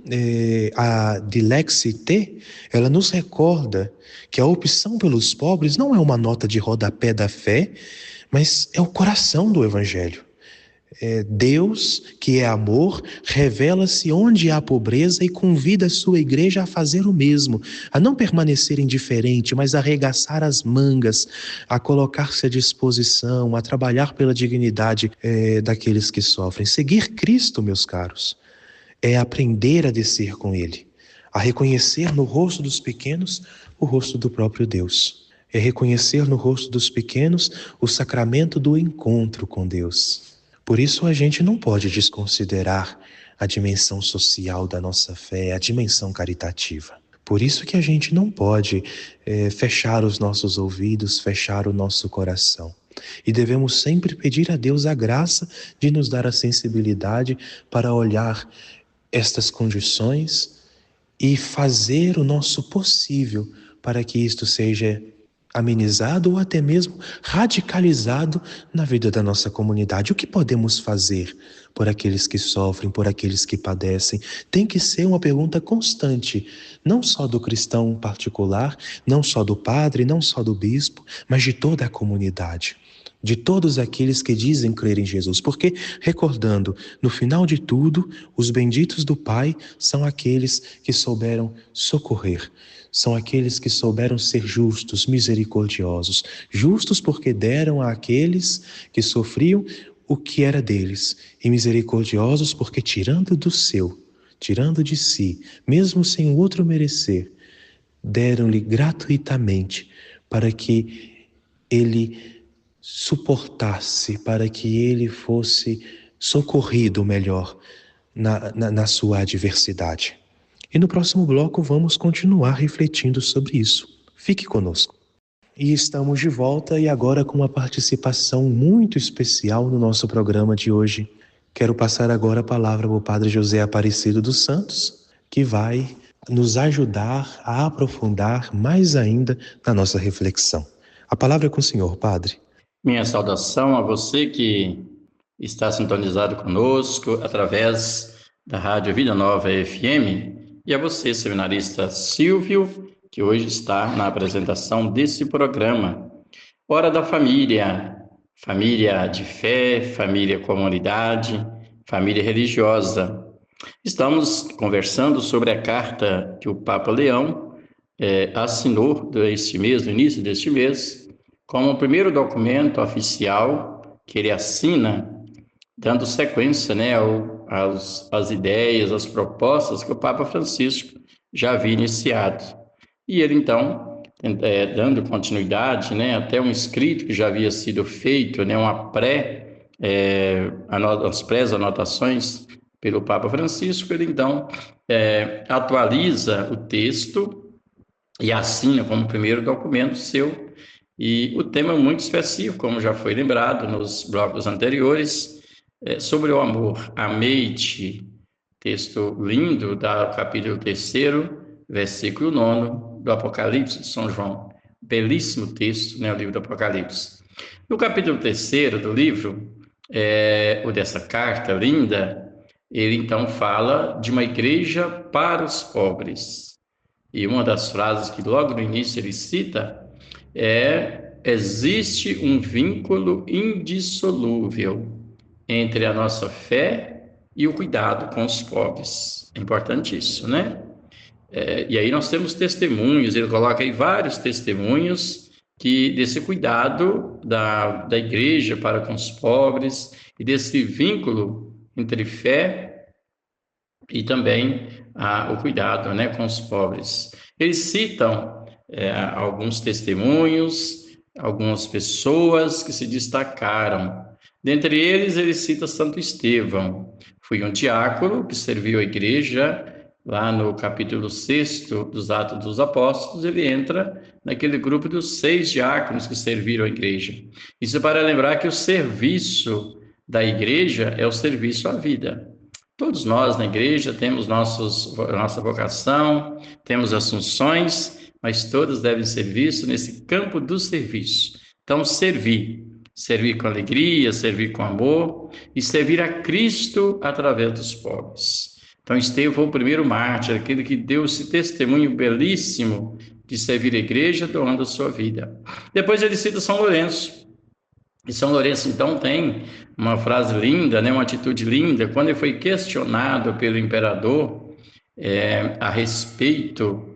a Dilexité, ela nos recorda que a opção pelos pobres não é uma nota de rodapé da fé, mas é o coração do Evangelho. Deus, que é amor, revela-se onde há pobreza e convida a sua igreja a fazer o mesmo, a não permanecer indiferente, mas a arregaçar as mangas, a colocar-se à disposição, a trabalhar pela dignidade daqueles que sofrem. Seguir Cristo, meus caros, é aprender a descer com Ele, a reconhecer no rosto dos pequenos o rosto do próprio Deus. É reconhecer no rosto dos pequenos o sacramento do encontro com Deus. Por isso a gente não pode desconsiderar a dimensão social da nossa fé, a dimensão caritativa. Por isso que a gente não pode fechar os nossos ouvidos, fechar o nosso coração. E devemos sempre pedir a Deus a graça de nos dar a sensibilidade para olhar estas condições e fazer o nosso possível para que isto seja amenizado ou até mesmo radicalizado na vida da nossa comunidade. O que podemos fazer por aqueles que sofrem, por aqueles que padecem? Tem que ser uma pergunta constante, não só do cristão particular, não só do padre, não só do bispo, mas de toda a comunidade, de todos aqueles que dizem crer em Jesus. Porque, recordando, no final de tudo, os benditos do Pai são aqueles que souberam socorrer, são aqueles que souberam ser justos, misericordiosos. Justos porque deram àqueles que sofriam o que era deles, e misericordiosos porque tirando do seu, tirando de si, mesmo sem o outro merecer, deram-lhe gratuitamente para que ele suportasse, para que ele fosse socorrido melhor na sua adversidade. E no próximo bloco vamos continuar refletindo sobre isso. Fique conosco. E estamos de volta e agora com uma participação muito especial no nosso programa de hoje. Quero passar agora a palavra ao Padre José Aparecido dos Santos, que vai nos ajudar a aprofundar mais ainda na nossa reflexão. A palavra é com o senhor, Padre. Minha saudação a você que está sintonizado conosco através da Rádio Vida Nova FM e a você, seminarista Silvio, que hoje está na apresentação desse programa. Hora da família, família de fé, família comunidade, família religiosa. Estamos conversando sobre a carta que o Papa Leão assinou no início deste mês, como o primeiro documento oficial que ele assina, dando sequência, né, às ideias, às propostas que o Papa Francisco já havia iniciado. E ele, então, dando continuidade, né, até um escrito que já havia sido feito, né, as pré-anotações pelo Papa Francisco, ele, então, atualiza o texto e assina como primeiro documento seu. E o tema é muito específico, como já foi lembrado nos blocos anteriores, sobre o amor. Amei-te, texto lindo do capítulo 3º, versículo 9 do Apocalipse de São João. Belíssimo texto, né, o livro do Apocalipse. No capítulo 3º do livro, ou dessa carta linda, ele então fala de uma igreja para os pobres. E uma das frases que logo no início ele cita existe um vínculo indissolúvel entre a nossa fé e o cuidado com os pobres. É importante isso, né? E aí nós temos testemunhos, ele coloca aí vários testemunhos desse cuidado da igreja para com os pobres e desse vínculo entre fé e também o cuidado, né, com os pobres. Eles citam alguns testemunhos, algumas pessoas que se destacaram. Dentre eles, ele cita Santo Estevão. Foi um diácono que serviu a igreja. Lá no capítulo 6º dos Atos dos Apóstolos, ele entra naquele grupo dos 6 diáconos que serviram a igreja. Isso para lembrar que o serviço da igreja é o serviço à vida. Todos nós na igreja temos nossa vocação, temos as funções, mas todas devem ser vistas nesse campo do serviço. Então, servir com alegria, servir com amor e servir a Cristo através dos pobres. Então, Estevão foi o primeiro mártir, aquele que deu esse testemunho belíssimo de servir a igreja, doando a sua vida. Depois ele cita São Lourenço. E São Lourenço, então, tem uma frase linda, né, uma atitude linda. Quando ele foi questionado pelo imperador a respeito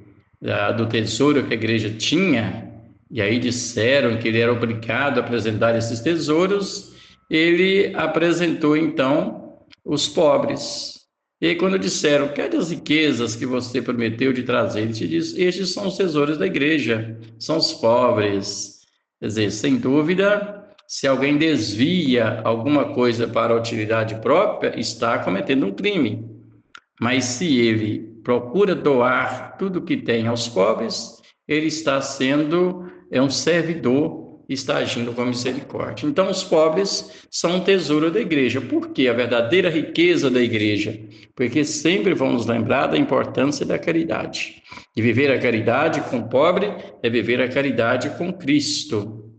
do tesouro que a igreja tinha, e aí disseram que ele era obrigado a apresentar esses tesouros, ele apresentou, então, os pobres. E aí, quando disseram, quais as riquezas que você prometeu de trazer? Ele te diz, estes são os tesouros da igreja, são os pobres. Quer dizer, sem dúvida, se alguém desvia alguma coisa para a utilidade própria, está cometendo um crime. Mas se ele procura doar tudo que tem aos pobres, ele está sendo um servidor, está agindo com misericórdia. Então, os pobres são um tesouro da igreja. Por quê? A verdadeira riqueza da igreja. Porque sempre vamos lembrar da importância da caridade. E viver a caridade com o pobre é viver a caridade com Cristo.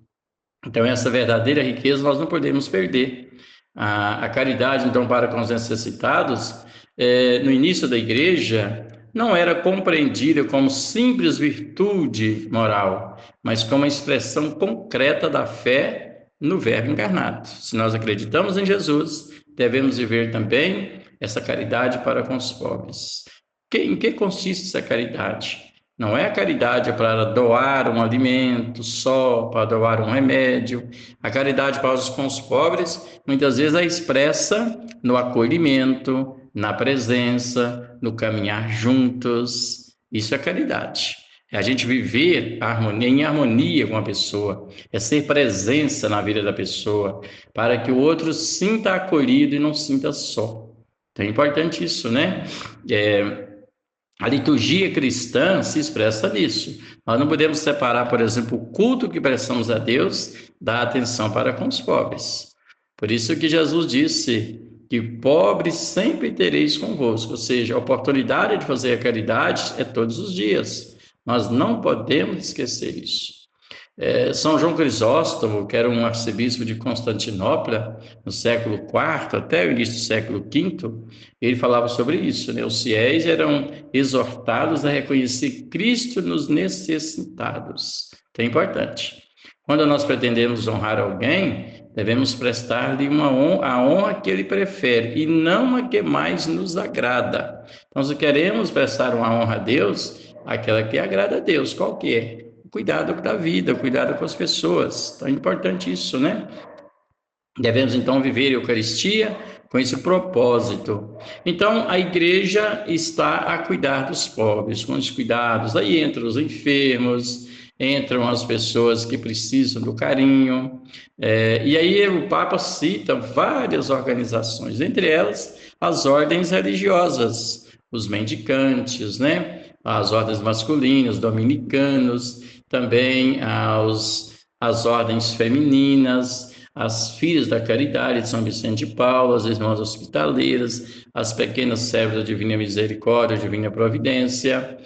Então, essa verdadeira riqueza nós não podemos perder. A caridade, então, para com os necessitados, no início da igreja, não era compreendida como simples virtude moral, mas como a expressão concreta da fé no Verbo encarnado. Se nós acreditamos em Jesus, devemos viver também essa caridade para com os pobres. Em que consiste essa caridade? Não é a caridade para doar um alimento só, para doar um remédio. A caridade para com os pobres, muitas vezes, é expressa no acolhimento, na presença, no caminhar juntos. Isso é caridade. É a gente viver em harmonia com a pessoa, é ser presença na vida da pessoa, para que o outro sinta acolhido e não sinta só. Então é importante isso, né? A liturgia cristã se expressa nisso. Nós não podemos separar, por exemplo, o culto que prestamos a Deus da atenção para com os pobres. Por isso que Jesus disse que pobres sempre tereis convosco, ou seja, a oportunidade de fazer a caridade é todos os dias. Nós não podemos esquecer isso. São João Crisóstomo, que era um arcebispo de Constantinopla, no século IV, até o início do século V, ele falava sobre isso, né? Os fiéis eram exortados a reconhecer Cristo nos necessitados. Então é importante. Quando nós pretendemos honrar alguém, devemos prestar-lhe a honra que ele prefere e não a que mais nos agrada. Então, se queremos prestar uma honra a Deus, aquela que agrada a Deus, qual que é? O cuidado da vida, o cuidado com as pessoas. Então, é importante isso, né? Devemos, então, viver a Eucaristia com esse propósito. Então, a igreja está a cuidar dos pobres, com os cuidados. Aí entram os enfermos, entram as pessoas que precisam do carinho. E aí o Papa cita várias organizações, entre elas as ordens religiosas, os mendicantes, né? As ordens masculinas, dominicanos, também as ordens femininas, as filhas da caridade de São Vicente de Paulo, as irmãs hospitaleiras, as pequenas servas da Divina Misericórdia, Divina Providência.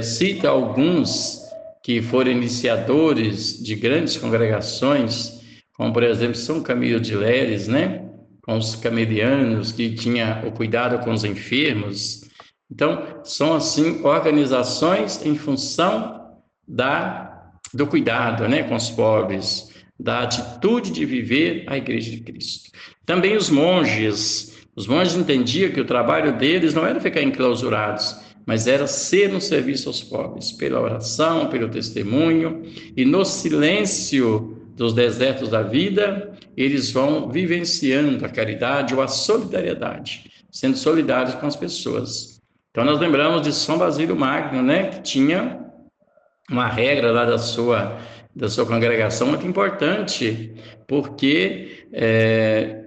Cita alguns que foram iniciadores de grandes congregações, como, por exemplo, São Camilo de Leres, né? Com os camelianos, que tinha o cuidado com os enfermos. Então, são, assim, organizações em função do cuidado, né, com os pobres, da atitude de viver a Igreja de Cristo. Também os monges entendiam que o trabalho deles não era ficar enclausurados, mas era ser no serviço aos pobres, pela oração, pelo testemunho, e no silêncio dos desertos da vida, eles vão vivenciando a caridade ou a solidariedade, sendo solidários com as pessoas. Então, nós lembramos de São Basílio Magno, né, que tinha uma regra lá da sua congregação muito importante, porque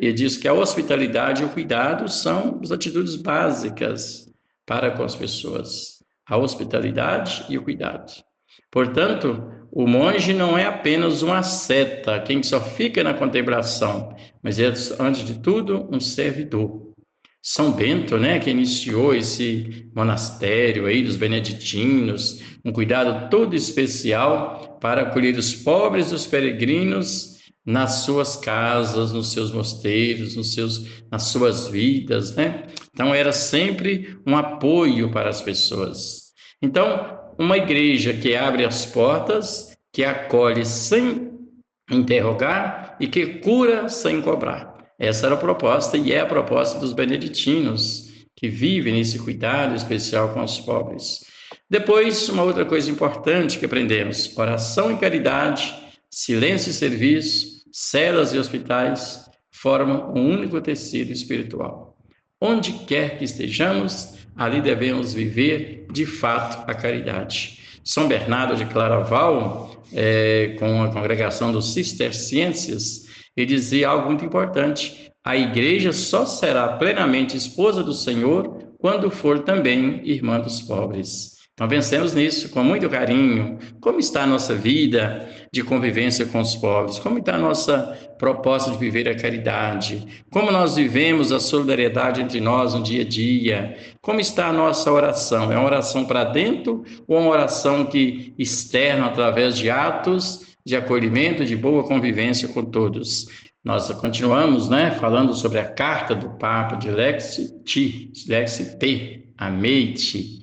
ele diz que a hospitalidade e o cuidado são as atitudes básicas para com as pessoas. A hospitalidade e o cuidado. Portanto, o monge não é apenas uma asceta, quem só fica na contemplação, mas é, antes de tudo, um servidor. São Bento, né, que iniciou esse monastério aí dos beneditinos, um cuidado todo especial para acolher os pobres e os peregrinos nas suas casas, nos seus mosteiros, nas suas vidas, né? Então, era sempre um apoio para as pessoas. Então, uma igreja que abre as portas, que acolhe sem interrogar e que cura sem cobrar. Essa era a proposta e é a proposta dos beneditinos, que vivem nesse cuidado especial com os pobres. Depois, uma outra coisa importante que aprendemos: oração e caridade, silêncio e serviço, celas e hospitais formam um único tecido espiritual. Onde quer que estejamos, ali devemos viver de fato a caridade. São Bernardo de Claraval, com a congregação dos cistercienses, ele dizia algo muito importante: a igreja só será plenamente esposa do Senhor quando for também irmã dos pobres. Então, pensemos nisso com muito carinho. Como está a nossa vida de convivência com os pobres? Como está a nossa proposta de viver a caridade? Como nós vivemos a solidariedade entre nós no dia a dia? Como está a nossa oração? É uma oração para dentro ou uma oração que externa através de atos de acolhimento, de boa convivência com todos? Nós continuamos, né, falando sobre a carta do Papa de Lexite, Amei-te.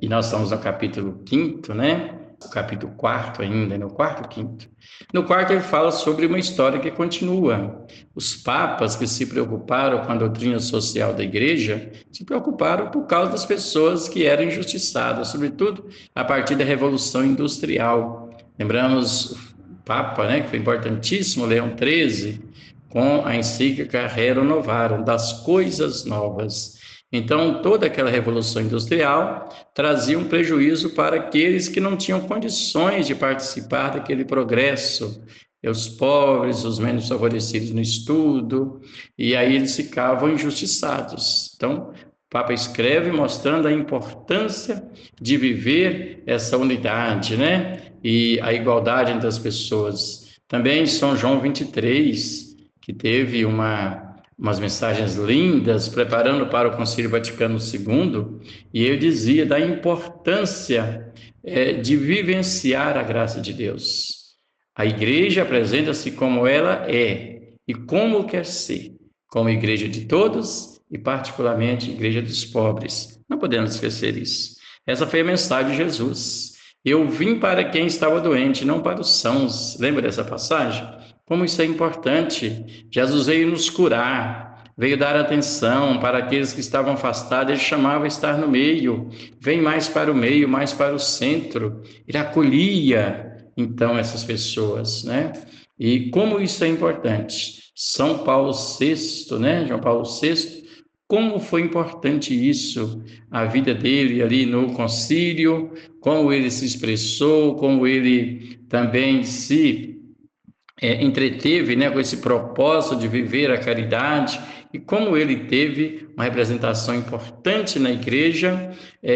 E nós estamos no capítulo 5º, né? O capítulo 4º ainda, no 4º, 5º. No 4º ele fala sobre uma história que continua. Os papas que se preocuparam com a doutrina social da igreja se preocuparam por causa das pessoas que eram injustiçadas, sobretudo a partir da Revolução Industrial. Lembramos o Papa, né, que foi importantíssimo, Leão XIII, com a encíclica Rerum Novarum, das coisas novas. Então, toda aquela Revolução Industrial trazia um prejuízo para aqueles que não tinham condições de participar daquele progresso, os pobres, os menos favorecidos no estudo, e aí eles ficavam injustiçados. Então, o Papa escreve mostrando a importância de viver essa unidade, né? E a igualdade entre as pessoas. Também São João 23, que teve umas mensagens lindas, preparando para o Concílio Vaticano II, e ele dizia da importância de vivenciar a graça de Deus. A igreja apresenta-se como ela é e como quer ser, como igreja de todos e particularmente igreja dos pobres. Não podemos esquecer isso. Essa foi a mensagem de Jesus. Eu vim para quem estava doente, não para os sãos. Lembra dessa passagem? Como isso é importante. Jesus veio nos curar, veio dar atenção para aqueles que estavam afastados. Ele chamava estar no meio. Vem mais para o meio, mais para o centro. Ele acolhia, então, essas pessoas, né? E como isso é importante. São Paulo VI, né? João Paulo VI, como foi importante isso, a vida dele ali no concílio, como ele se expressou, como ele também se entreteve, né, com esse propósito de viver a caridade, e como ele teve uma representação importante na igreja,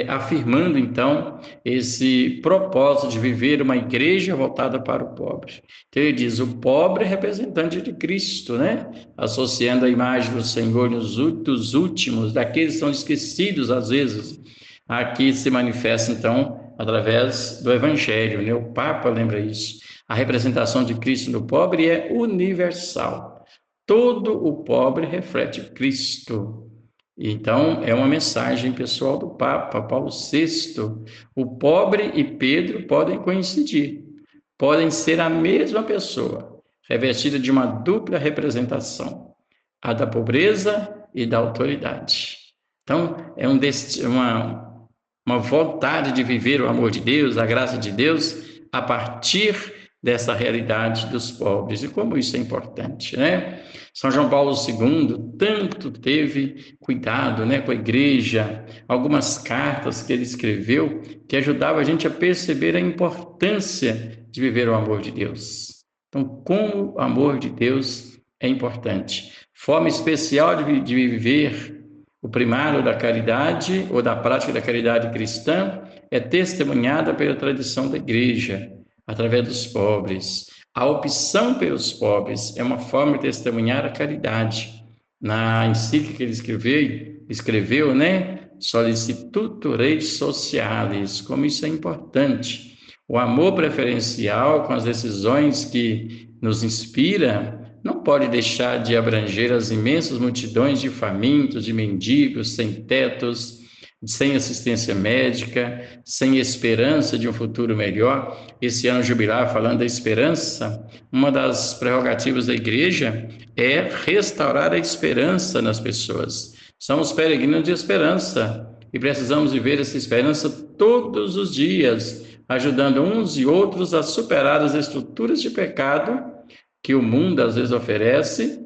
afirmando então esse propósito de viver uma igreja voltada para o pobre. Então ele diz, o pobre é representante de Cristo, né? Associando a imagem do Senhor dos últimos, daqueles que são esquecidos às vezes. Aqui se manifesta então através do Evangelho, né? O Papa lembra isso. A representação de Cristo no pobre é universal. Todo o pobre reflete Cristo. Então, é uma mensagem pessoal do Papa Paulo VI. O pobre e Pedro podem coincidir, podem ser a mesma pessoa, revestida de uma dupla representação, a da pobreza e da autoridade. Então, é uma vontade de viver o amor de Deus, a graça de Deus, a partir dessa realidade dos pobres. E como isso é importante, né? São João Paulo II tanto teve cuidado, né, com a igreja, algumas cartas que ele escreveu que ajudavam a gente a perceber a importância de viver o amor de Deus. Então, como o amor de Deus é importante. Forma especial de viver o primário da caridade ou da prática da caridade cristã é testemunhada pela tradição da igreja, através dos pobres. A opção pelos pobres é uma forma de testemunhar a caridade. Na encíclica que ele escreveu, né? Sollicitudo Rei Socialis, como isso é importante. O amor preferencial com as decisões que nos inspira não pode deixar de abranger as imensas multidões de famintos, de mendigos, sem tetos, sem assistência médica, sem esperança de um futuro melhor. Esse ano jubilar, falando da esperança, uma das prerrogativas da igreja é restaurar a esperança nas pessoas. Somos peregrinos de esperança e precisamos viver essa esperança todos os dias, ajudando uns e outros a superar as estruturas de pecado que o mundo às vezes oferece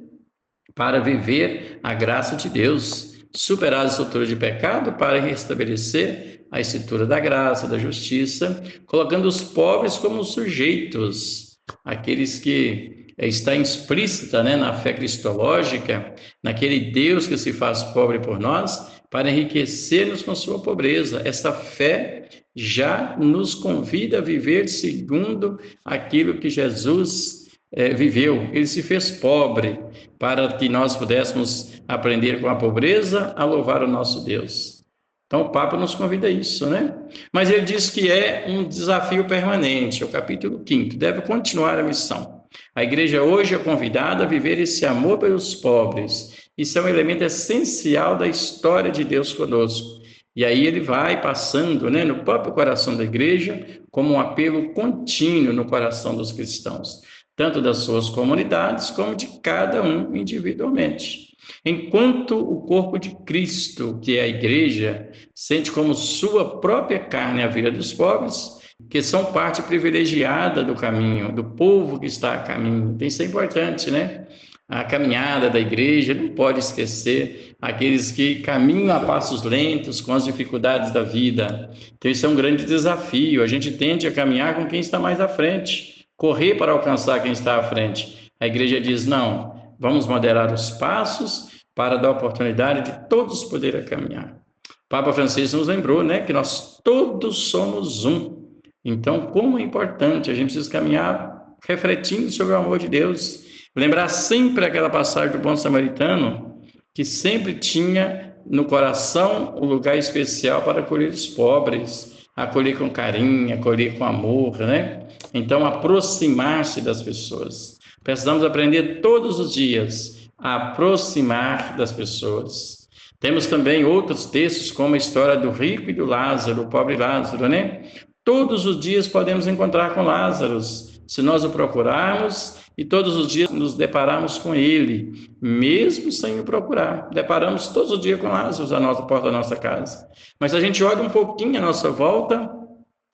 para viver a graça de Deus. Superar a estrutura de pecado para restabelecer a estrutura da graça, da justiça, colocando os pobres como sujeitos, aqueles que está explícita, né, na fé cristológica, naquele Deus que se faz pobre por nós, para enriquecer-nos com sua pobreza. Essa fé já nos convida a viver segundo aquilo que Jesus viveu. Ele se fez pobre para que nós pudéssemos aprender com a pobreza a louvar o nosso Deus. Então o Papa nos convida a isso, né? Mas ele diz que é um desafio permanente, é o capítulo 5º, deve continuar a missão. A igreja hoje é convidada a viver esse amor pelos pobres. Isso é um elemento essencial da história de Deus conosco. E aí ele vai passando, né, no próprio coração da igreja, como um apelo contínuo no coração dos cristãos, tanto das suas comunidades como de cada um individualmente. Enquanto o corpo de Cristo, que é a igreja, sente como sua própria carne a vida dos pobres, que são parte privilegiada do caminho, do povo que está a caminho. Isso é importante, né? A caminhada da igreja não pode esquecer aqueles que caminham a passos lentos com as dificuldades da vida. Então isso é um grande desafio. A gente tende a caminhar com quem está mais à frente, correr para alcançar quem está à frente. A igreja diz, não, vamos moderar os passos para dar oportunidade de todos poderem caminhar. O Papa Francisco nos lembrou, né, que nós todos somos um. Então, como é importante, a gente precisa caminhar refletindo sobre o amor de Deus. Lembrar sempre aquela passagem do bom samaritano, que sempre tinha no coração um lugar especial para acolher os pobres, acolher com carinho, acolher com amor, né? Então, aproximar-se das pessoas. Precisamos aprender todos os dias a aproximar das pessoas. Temos também outros textos, como a história do rico e do Lázaro, o pobre Lázaro, né? Todos os dias podemos encontrar com Lázaro, se nós o procurarmos, e todos os dias nos deparamos com ele, mesmo sem o procurar. Deparamos todos os dias com Lázaro à porta da nossa casa. Mas se a gente olha um pouquinho à nossa volta,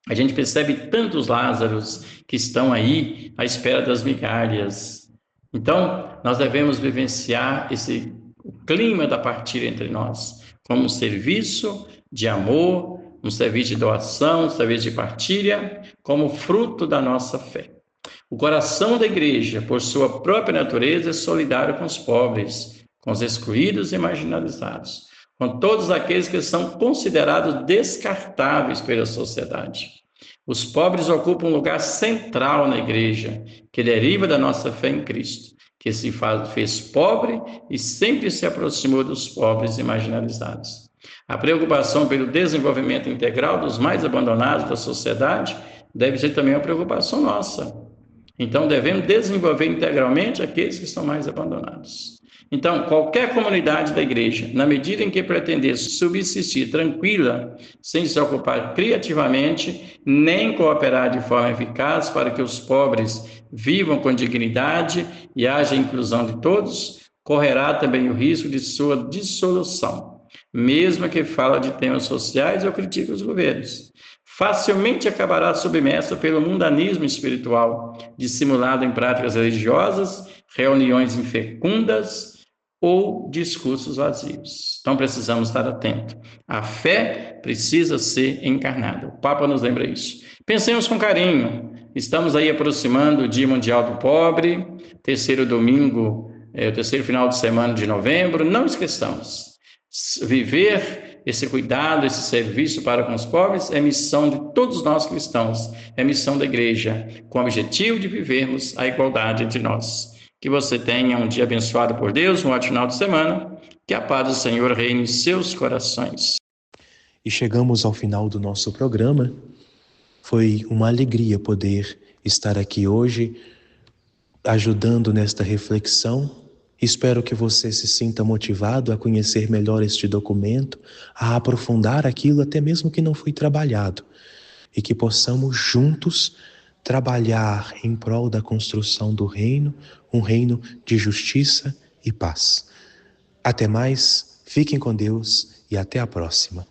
a gente percebe tantos Lázaros que estão aí à espera das migalhas. Então, nós devemos vivenciar o clima da partilha entre nós, como um serviço de amor, um serviço de doação, um serviço de partilha, como fruto da nossa fé. O coração da igreja, por sua própria natureza, é solidário com os pobres, com os excluídos e marginalizados, com todos aqueles que são considerados descartáveis pela sociedade. Os pobres ocupam um lugar central na igreja, que deriva da nossa fé em Cristo, que se fez pobre e sempre se aproximou dos pobres e marginalizados. A preocupação pelo desenvolvimento integral dos mais abandonados da sociedade deve ser também uma preocupação nossa. Então, devemos desenvolver integralmente aqueles que estão mais abandonados. Então, qualquer comunidade da igreja, na medida em que pretender subsistir tranquila, sem se ocupar criativamente, nem cooperar de forma eficaz para que os pobres vivam com dignidade e haja inclusão de todos, correrá também o risco de sua dissolução, mesmo que fala de temas sociais ou critique os governos. Facilmente acabará submersa pelo mundanismo espiritual, dissimulado em práticas religiosas, reuniões infecundas ou discursos vazios. Então precisamos estar atentos. A fé precisa ser encarnada. O Papa nos lembra isso. Pensemos com carinho. Estamos aí aproximando o Dia Mundial do Pobre, terceiro domingo, o terceiro final de semana de novembro. Não esqueçamos. Viver esse cuidado, esse serviço para com os pobres é missão de todos nós cristãos, é missão da igreja, com o objetivo de vivermos a igualdade entre nós. Que você tenha um dia abençoado por Deus, um ótimo final de semana, que a paz do Senhor reine em seus corações. E chegamos ao final do nosso programa. Foi uma alegria poder estar aqui hoje, ajudando nesta reflexão. Espero que você se sinta motivado a conhecer melhor este documento, a aprofundar aquilo até mesmo que não foi trabalhado, e que possamos juntos trabalhar em prol da construção do reino, um reino de justiça e paz. Até mais, fiquem com Deus e até a próxima.